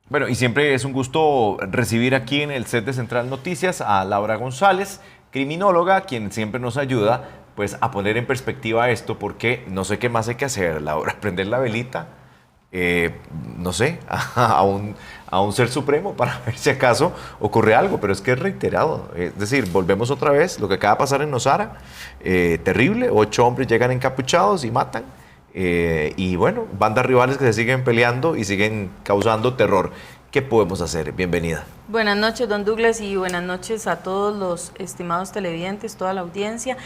Bueno, y siempre es un gusto recibir aquí en el set de Central Noticias a Laura González, criminóloga, quien siempre nos ayuda pues a poner en perspectiva esto, porque no sé qué más hay que hacer, Laura, prender la velita, no sé, a un ser supremo para ver si acaso ocurre algo, pero es que es reiterado, es decir, volvemos otra vez, lo que acaba de pasar en Nosara, terrible, 8 hombres llegan encapuchados y matan. Y bueno, bandas rivales que se siguen peleando y siguen causando terror. ¿Qué podemos hacer? Bienvenida. Buenas noches, don Douglas, y buenas noches a todos los estimados televidentes, toda la audiencia.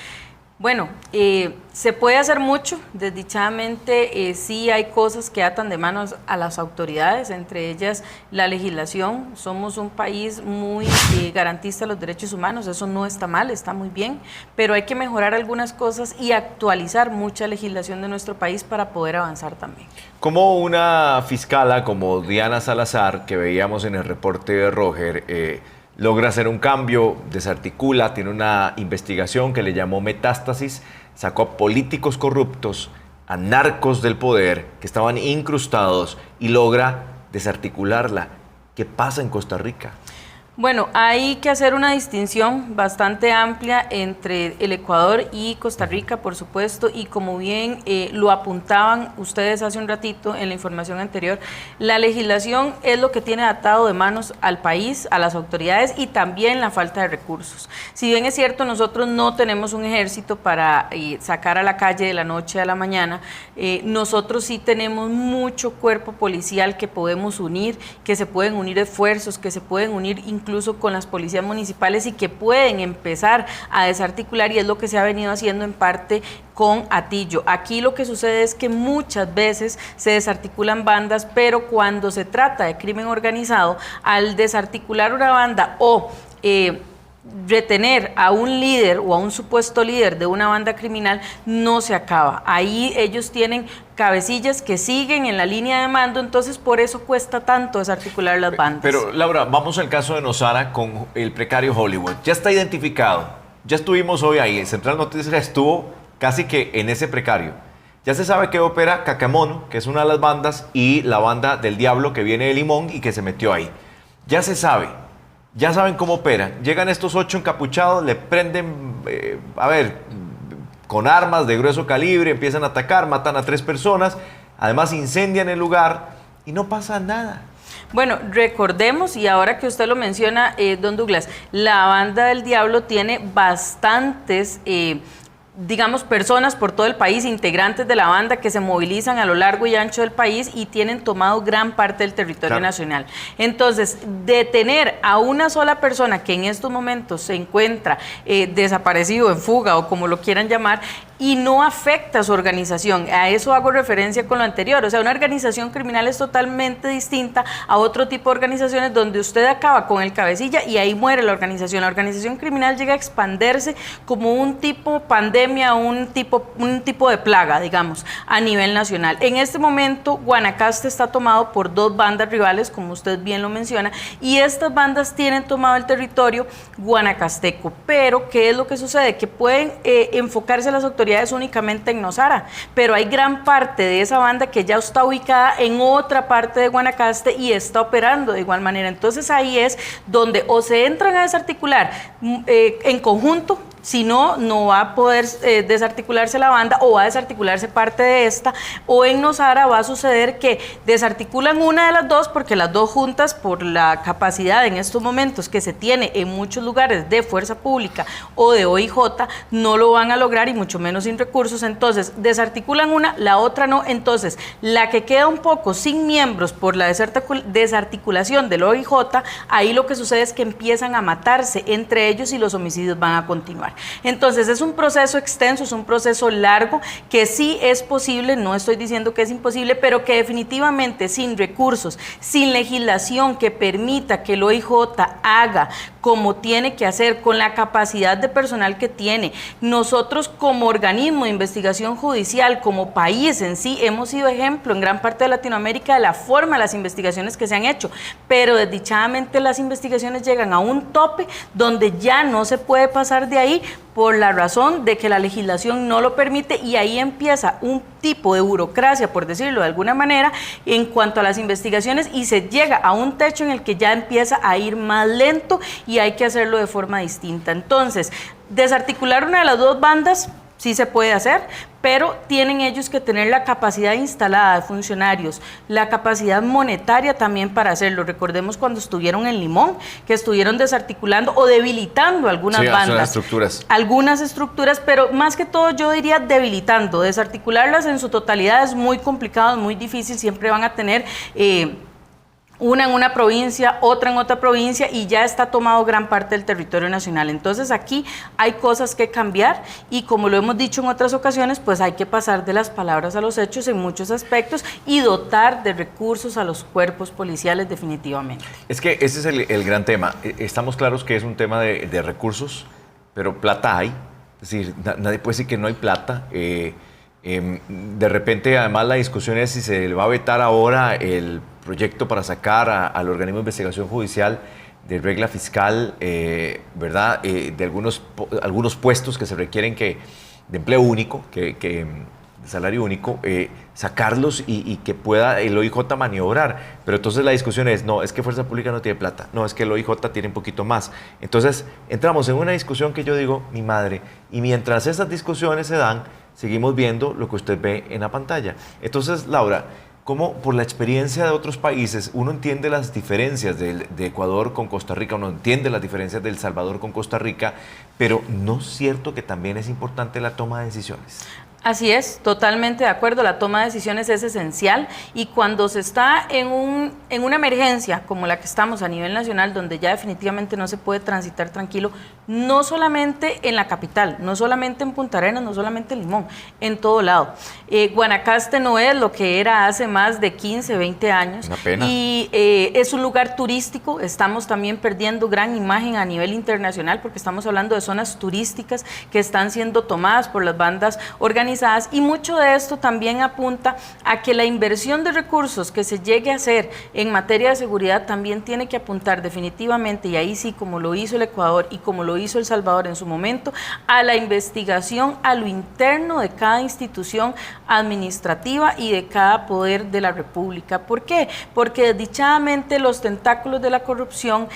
Bueno, se puede hacer mucho, desdichadamente sí hay cosas que atan de manos a las autoridades, entre ellas la legislación. Somos un país muy garantista de los derechos humanos, eso no está mal, está muy bien, pero hay que mejorar algunas cosas y actualizar mucha legislación de nuestro país para poder avanzar también. Como una fiscala como Diana Salazar, que veíamos en el reporte de Roger, logra hacer un cambio, desarticula, tiene una investigación que le llamó Metástasis, sacó a políticos corruptos, a narcos del poder que estaban incrustados y logra desarticularla. ¿Qué pasa en Costa Rica? Bueno, hay que hacer una distinción bastante amplia entre el Ecuador y Costa Rica, por supuesto, y como bien lo apuntaban ustedes hace un ratito en la información anterior, la legislación es lo que tiene atado de manos al país, a las autoridades y también la falta de recursos. Si bien es cierto, nosotros no tenemos un ejército para sacar a la calle de la noche a la mañana, nosotros sí tenemos mucho cuerpo policial que podemos unir, que se pueden unir esfuerzos, que se pueden unir incluso con las policías municipales y que pueden empezar a desarticular, y es lo que se ha venido haciendo en parte con Atillo. Aquí lo que sucede es que muchas veces se desarticulan bandas, pero cuando se trata de crimen organizado, al desarticular una banda o retener a un líder o a un supuesto líder de una banda criminal, no se acaba. Ahí ellos tienen cabecillas que siguen en la línea de mando, entonces por eso cuesta tanto desarticular las bandas. Pero Laura, vamos al caso de Nosara con el precario Hollywood. Ya está identificado, ya estuvimos hoy ahí, en Central Noticias estuvo casi que en ese precario. Ya se sabe que opera Cacamono, que es una de las bandas, y la banda del Diablo que viene de Limón y que se metió ahí. Ya se sabe. Ya saben cómo opera. Llegan estos 8 encapuchados, le prenden, con armas de grueso calibre, empiezan a atacar, matan a 3 personas, además incendian el lugar y no pasa nada. Bueno, recordemos, y ahora que usted lo menciona, don Douglas, la banda del Diablo tiene bastantes digamos, personas por todo el país, integrantes de la banda que se movilizan a lo largo y ancho del país y tienen tomado gran parte del territorio nacional. Entonces, detener a una sola persona que en estos momentos se encuentra desaparecido, en fuga o como lo quieran llamar, y no afecta a su organización, a eso hago referencia con lo anterior, o sea, una organización criminal es totalmente distinta a otro tipo de organizaciones donde usted acaba con el cabecilla y ahí muere la organización criminal llega a expandirse como un tipo pandemia, un tipo de plaga, digamos, a nivel nacional. En este momento, Guanacaste está tomado por 2 bandas rivales, como usted bien lo menciona, y estas bandas tienen tomado el territorio guanacasteco, pero ¿qué es lo que sucede? Que pueden enfocarse las autoridades únicamente en Nosara, pero hay gran parte de esa banda que ya está ubicada en otra parte de Guanacaste y está operando de igual manera. Entonces ahí es donde o se entran a desarticular en conjunto, si no, no va a poder desarticularse la banda o va a desarticularse parte de esta, o en Nosara va a suceder que desarticulan una de las dos porque las dos juntas, por la capacidad en estos momentos que se tiene en muchos lugares de fuerza pública o de OIJ, no lo van a lograr y mucho menos sin recursos. Entonces desarticulan una, la otra no. Entonces la que queda un poco sin miembros por la desarticulación del OIJ, ahí lo que sucede es que empiezan a matarse entre ellos y los homicidios van a continuar. Entonces es un proceso extenso, es un proceso largo que sí es posible, no estoy diciendo que es imposible, pero que definitivamente sin recursos, sin legislación que permita que el OIJ haga como tiene que hacer, con la capacidad de personal que tiene. Nosotros como organismo de investigación judicial, como país en sí, hemos sido ejemplo en gran parte de Latinoamérica de la forma de las investigaciones que se han hecho, pero desdichadamente las investigaciones llegan a un tope donde ya no se puede pasar de ahí por la razón de que la legislación no lo permite, y ahí empieza un tipo de burocracia, por decirlo de alguna manera, en cuanto a las investigaciones, y se llega a un techo en el que ya empieza a ir más lento y hay que hacerlo de forma distinta. Entonces, desarticular una de las dos bandas sí se puede hacer, pero tienen ellos que tener la capacidad instalada de funcionarios, la capacidad monetaria también para hacerlo. Recordemos cuando estuvieron en Limón, que estuvieron desarticulando o debilitando algunas bandas. Algunas estructuras, pero más que todo yo diría debilitando. Desarticularlas en su totalidad es muy complicado, es muy difícil, siempre van a tener una en una provincia, otra en otra provincia, y ya está tomado gran parte del territorio nacional. Entonces aquí hay cosas que cambiar, y como lo hemos dicho en otras ocasiones, pues hay que pasar de las palabras a los hechos en muchos aspectos y dotar de recursos a los cuerpos policiales definitivamente. Es que ese es el gran tema. Estamos claros que es un tema de recursos, pero plata hay. Es decir, nadie puede decir que no hay plata. De repente, además, la discusión es si se le va a vetar ahora el proyecto para sacar al organismo de investigación judicial de regla fiscal, ¿verdad? De algunos puestos que se requieren de empleo único, de salario único, sacarlos y que pueda el OIJ maniobrar. Pero entonces la discusión es, no, es que Fuerza Pública no tiene plata, no, es que el OIJ tiene un poquito más. Entonces entramos en una discusión que yo digo, mi madre, y mientras esas discusiones se dan, seguimos viendo lo que usted ve en la pantalla. Entonces, Laura, ¿cómo por la experiencia de otros países uno entiende las diferencias de Ecuador con Costa Rica, uno entiende las diferencias de El Salvador con Costa Rica, pero no es cierto que también es importante la toma de decisiones? Así es, totalmente de acuerdo, la toma de decisiones es esencial, y cuando se está en una emergencia como la que estamos a nivel nacional, donde ya definitivamente no se puede transitar tranquilo, no solamente en la capital, no solamente en Punta Arenas, no solamente en Limón, en todo lado. Guanacaste no es lo que era hace más de 15, 20 años. Una pena. Y es un lugar turístico, estamos también perdiendo gran imagen a nivel internacional, porque estamos hablando de zonas turísticas que están siendo tomadas por las bandas organizadas, y mucho de esto también apunta a que la inversión de recursos que se llegue a hacer en materia de seguridad también tiene que apuntar definitivamente, y ahí sí, como lo hizo el Ecuador y como lo hizo El Salvador en su momento, a la investigación a lo interno de cada institución administrativa y de cada poder de la República. ¿Por qué? Porque desdichadamente los tentáculos de la corrupción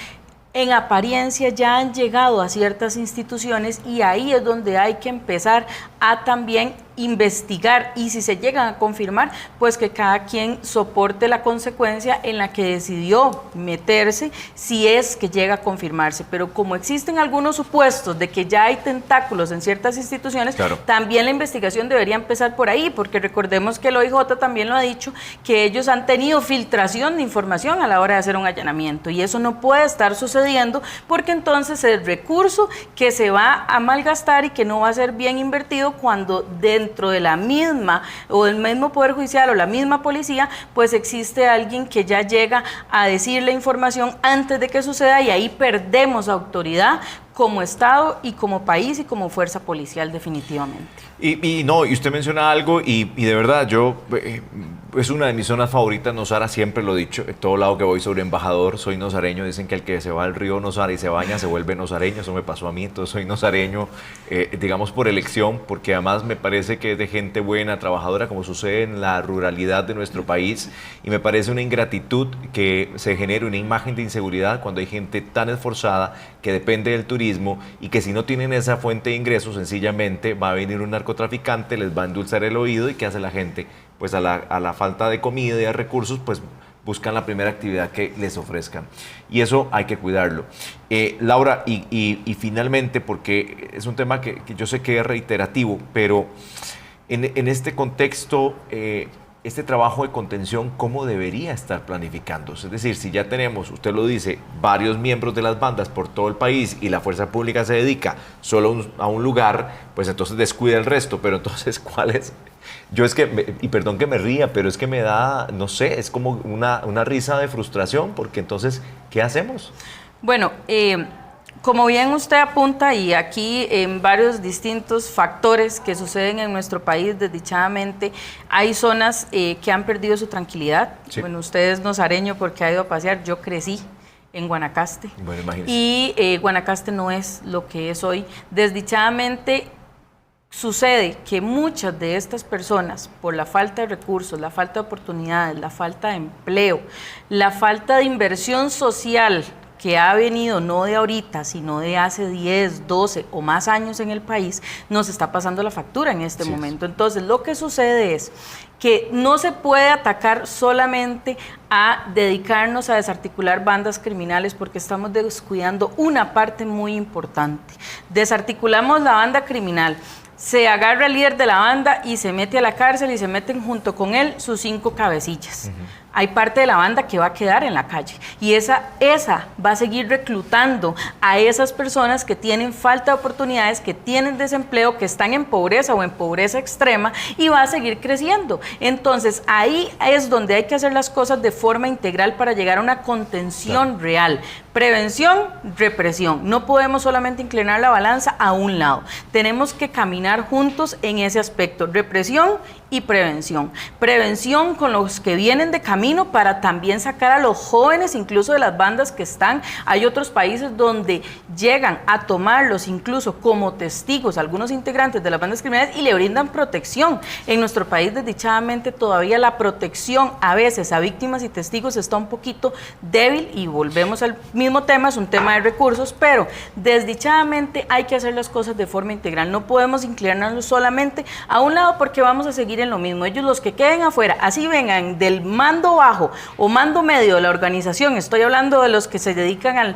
en apariencia ya han llegado a ciertas instituciones, y ahí es donde hay que empezar a también investigar, y si se llegan a confirmar, pues que cada quien soporte la consecuencia en la que decidió meterse, si es que llega a confirmarse. Pero como existen algunos supuestos de que ya hay tentáculos en ciertas instituciones, claro, también la investigación debería empezar por ahí, porque recordemos que el OIJ también lo ha dicho, que ellos han tenido filtración de información a la hora de hacer un allanamiento, y eso no puede estar sucediendo, porque entonces el recurso que se va a malgastar y que no va a ser bien invertido, cuando dentro de la misma o del mismo Poder Judicial o la misma policía, pues existe alguien que ya llega a decir la información antes de que suceda, y ahí perdemos autoridad como Estado y como país y como fuerza policial definitivamente. Y usted menciona algo y de verdad es una de mis zonas favoritas, Nosara, siempre lo he dicho, en todo lado que voy sobre Embajador soy nosareño. Dicen que el que se va al río Nosara y se baña se vuelve nosareño, eso me pasó a mí, entonces soy nosareño, digamos por elección, porque además me parece que es de gente buena, trabajadora, como sucede en la ruralidad de nuestro país, y me parece una ingratitud que se genere una imagen de inseguridad cuando hay gente tan esforzada que depende del turismo, y que si no tienen esa fuente de ingresos, sencillamente va a venir un narcotraficante, les va a endulzar el oído, y ¿qué hace la gente? Pues a la falta de comida y de recursos, pues buscan la primera actividad que les ofrezcan. Y eso hay que cuidarlo. Laura, y finalmente, porque es un tema que yo sé que es reiterativo, pero en este contexto, este trabajo de contención, ¿cómo debería estar planificándose? Es decir, si ya tenemos, usted lo dice, varios miembros de las bandas por todo el país y la fuerza pública se dedica solo a un lugar, pues entonces descuida el resto. Pero entonces, ¿cuál es? Yo es que, y perdón que me ría, pero es que me da, no sé, es como una risa de frustración, porque entonces, ¿qué hacemos? Bueno, como bien usted apunta, y aquí en varios distintos factores que suceden en nuestro país, desdichadamente, hay zonas que han perdido su tranquilidad. Sí. Bueno, usted es nosareño porque ha ido a pasear, yo crecí en Guanacaste. Bueno, imagínese. Y Guanacaste no es lo que es hoy. Desdichadamente, sucede que muchas de estas personas, por la falta de recursos, la falta de oportunidades, la falta de empleo, la falta de inversión social que ha venido no de ahorita, sino de hace 10, 12 o más años en el país, nos está pasando la factura en este momento. Entonces, lo que sucede es que no se puede atacar solamente a dedicarnos a desarticular bandas criminales porque estamos descuidando una parte muy importante. Desarticulamos la banda criminal, se agarra al líder de la banda y se mete a la cárcel y se meten junto con él sus 5 cabecillas. Hay parte de la banda que va a quedar en la calle y esa va a seguir reclutando a esas personas que tienen falta de oportunidades, que tienen desempleo, que están en pobreza o en pobreza extrema y va a seguir creciendo. Entonces ahí es donde hay que hacer las cosas de forma integral para llegar a una contención real. Prevención, represión. No podemos solamente inclinar la balanza a un lado. Tenemos que caminar juntos en ese aspecto. Represión y prevención. Prevención con los que vienen de camino para también sacar a los jóvenes, incluso de las bandas que están. Hay otros países donde llegan a tomarlos incluso como testigos, algunos integrantes de las bandas criminales y le brindan protección. En nuestro país, desdichadamente, todavía la protección a veces a víctimas y testigos está un poquito débil y volvemos al mismo tema, es un tema de recursos, pero desdichadamente hay que hacer las cosas de forma integral. No podemos inclinarnos solamente a un lado porque vamos a seguir en lo mismo. Ellos, los que queden afuera, así vengan del mando bajo o mando medio de la organización, estoy hablando de los que se dedican al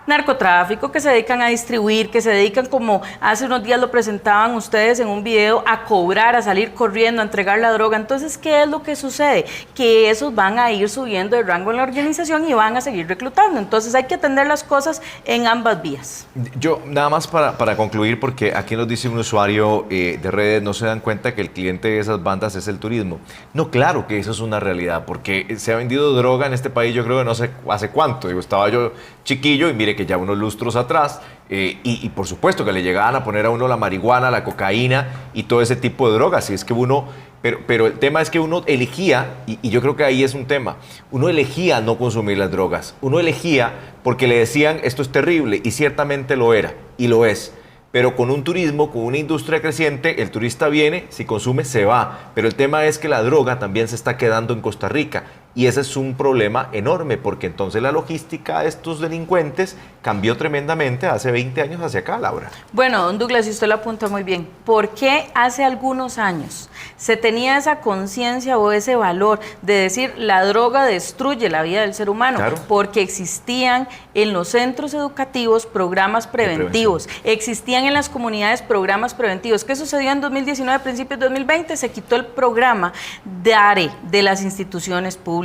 narcotráfico, que se dedican a distribuir, que se dedican, como hace unos días lo presentaban ustedes en un video, a cobrar, a salir corriendo, a entregar la droga. Entonces, ¿qué es lo que sucede? Que esos van a ir subiendo de rango en la organización y van a seguir reclutando. Entonces hay que atender las cosas en ambas vías. Yo, nada más para concluir, porque aquí nos dice un usuario de redes, no se dan cuenta que el cliente de esas bandas es el turismo. No, claro que eso es una realidad, porque se ha vendido droga en este país, yo creo que no sé hace cuánto. Digo, estaba yo chiquillo y mire que ya unos lustros atrás, y por supuesto que le llegaban a poner a uno la marihuana, la cocaína y todo ese tipo de drogas. Y es que uno, pero el tema es que uno elegía, y yo creo que ahí es un tema, uno elegía no consumir las drogas, uno elegía porque le decían esto es terrible, y ciertamente lo era, y lo es. Pero con un turismo, con una industria creciente, el turista viene, si consume, se va. Pero el tema es que la droga también se está quedando en Costa Rica. Y ese es un problema enorme, porque entonces la logística de estos delincuentes cambió tremendamente hace 20 años hacia acá, Laura. Bueno, don Douglas, y usted lo apunta muy bien. ¿Por qué hace algunos años se tenía esa conciencia o ese valor de decir la droga destruye la vida del ser humano? Claro. Porque existían en los centros educativos programas preventivos, existían en las comunidades programas preventivos. ¿Qué sucedió en 2019, principios de 2020? Se quitó el programa DARE de las instituciones públicas.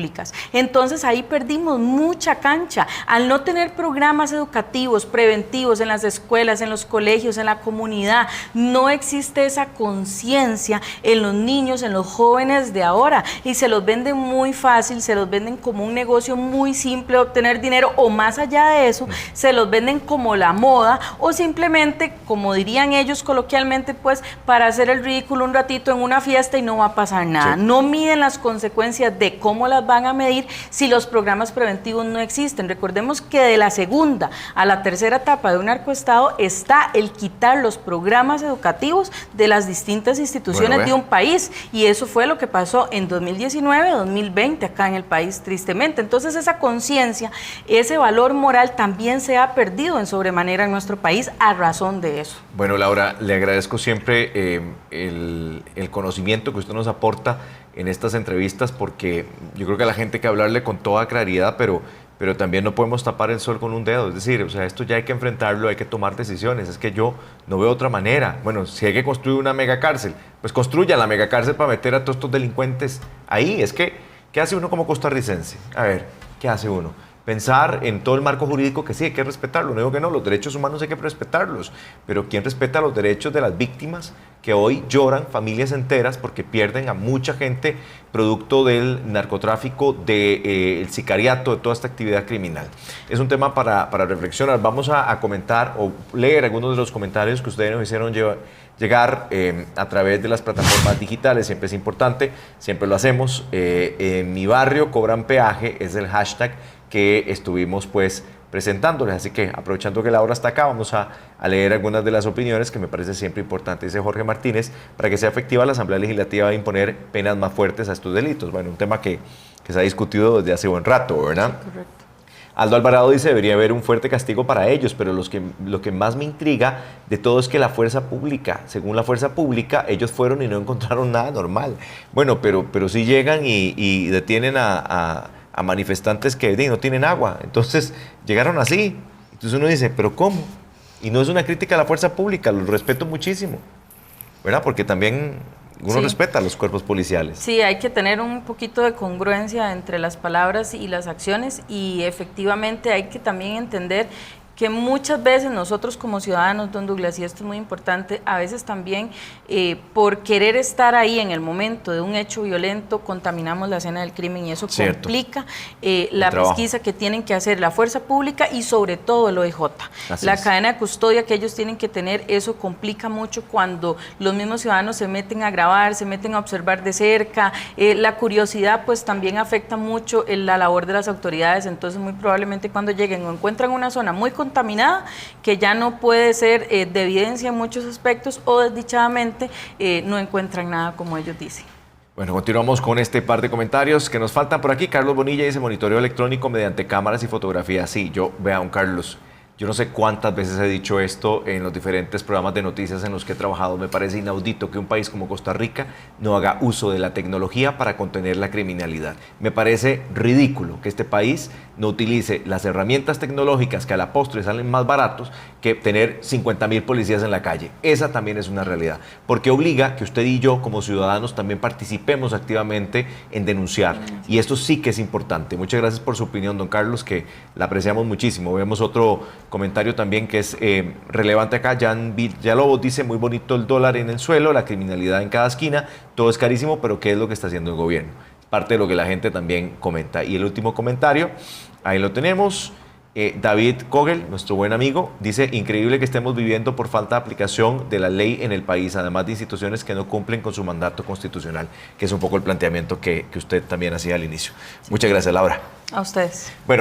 Entonces ahí perdimos mucha cancha. Al no tener programas educativos, preventivos en las escuelas, en los colegios, en la comunidad, no existe esa conciencia en los niños, en los jóvenes de ahora, y se los venden muy fácil, se los venden como un negocio muy simple de obtener dinero, o más allá de eso, se los venden como la moda, o simplemente, como dirían ellos coloquialmente, pues para hacer el ridículo un ratito en una fiesta y no va a pasar nada. Sí. No miden las consecuencias de cómo las van a medir si los programas preventivos no existen. Recordemos que de la segunda a la tercera etapa de un narcoestado está el quitar los programas educativos de las distintas instituciones de un país, y eso fue lo que pasó en 2019, 2020 acá en el país, tristemente. Entonces esa conciencia, ese valor moral también se ha perdido en sobremanera en nuestro país a razón de eso. Bueno, Laura, le agradezco siempre el conocimiento que usted nos aporta en estas entrevistas, porque yo creo que a la gente hay que hablarle con toda claridad, pero también no podemos tapar el sol con un dedo. Es decir, o sea, esto ya hay que enfrentarlo, hay que tomar decisiones. Es que yo no veo otra manera. Bueno, si hay que construir una megacárcel, pues construya la megacárcel para meter a todos estos delincuentes ahí. Es que, ¿qué hace uno como costarricense? A ver, ¿qué hace uno? Pensar en todo el marco jurídico, que sí, hay que respetarlo. No digo que no, los derechos humanos hay que respetarlos, pero ¿quién respeta los derechos de las víctimas que hoy lloran, familias enteras, porque pierden a mucha gente producto del narcotráfico, del sicariato, de toda esta actividad criminal? Es un tema para reflexionar. Vamos a comentar o leer algunos de los comentarios que ustedes nos hicieron llegar a través de las plataformas digitales. Siempre es importante, siempre lo hacemos. En mi barrio cobran peaje, es el hashtag que estuvimos pues presentándoles. Así que aprovechando que Laura está acá, vamos a leer algunas de las opiniones que me parece siempre importante. Dice Jorge Martínez: para que sea efectiva la Asamblea Legislativa debe imponer penas más fuertes a estos delitos. Bueno, un tema que se ha discutido desde hace buen rato, ¿verdad? Sí, correcto. Aldo Alvarado dice: debería haber un fuerte castigo para ellos, pero lo que más me intriga de todo es que la fuerza pública, según la fuerza pública, ellos fueron y no encontraron nada normal. Bueno, pero sí llegan y detienen a manifestantes que no tienen agua. Entonces, llegaron así. Entonces uno dice, ¿pero cómo? Y no es una crítica a la fuerza pública, los respeto muchísimo, ¿verdad? Porque también uno respeta a los cuerpos policiales. Sí, hay que tener un poquito de congruencia entre las palabras y las acciones, y efectivamente hay que también entender que muchas veces nosotros como ciudadanos, don Douglas, y esto es muy importante, a veces también por querer estar ahí en el momento de un hecho violento, contaminamos la escena del crimen, y eso complica la pesquisa que tienen que hacer la fuerza pública y sobre todo el OIJ. La cadena de custodia que ellos tienen que tener, eso complica mucho cuando los mismos ciudadanos se meten a grabar, se meten a observar de cerca. La curiosidad pues también afecta mucho la labor de las autoridades, entonces muy probablemente cuando lleguen o encuentran una zona muy contaminada, que ya no puede ser de evidencia en muchos aspectos, o desdichadamente no encuentran nada como ellos dicen. Bueno, continuamos con este par de comentarios que nos faltan por aquí. Carlos Bonilla dice: monitoreo electrónico mediante cámaras y fotografías. Sí, vea, don Carlos, yo no sé cuántas veces he dicho esto en los diferentes programas de noticias en los que he trabajado. Me parece inaudito que un país como Costa Rica no haga uso de la tecnología para contener la criminalidad. Me parece ridículo que este país no utilice las herramientas tecnológicas que a la postre salen más baratos que tener 50.000 policías en la calle. Esa también es una realidad, porque obliga que usted y yo como ciudadanos también participemos activamente en denunciar, y esto sí que es importante. Muchas gracias por su opinión, don Carlos, que la apreciamos muchísimo. Vemos otro comentario también que es relevante acá. Jan Villalobos dice: muy bonito el dólar en el suelo, la criminalidad en cada esquina, todo es carísimo, pero ¿qué es lo que está haciendo el gobierno? Parte de lo que la gente también comenta. Y el último comentario, ahí lo tenemos. David Kogel, nuestro buen amigo, dice: increíble que estemos viviendo por falta de aplicación de la ley en el país, además de instituciones que no cumplen con su mandato constitucional, que es un poco el planteamiento que usted también hacía al inicio. Muchas gracias, Laura. A ustedes. Bueno.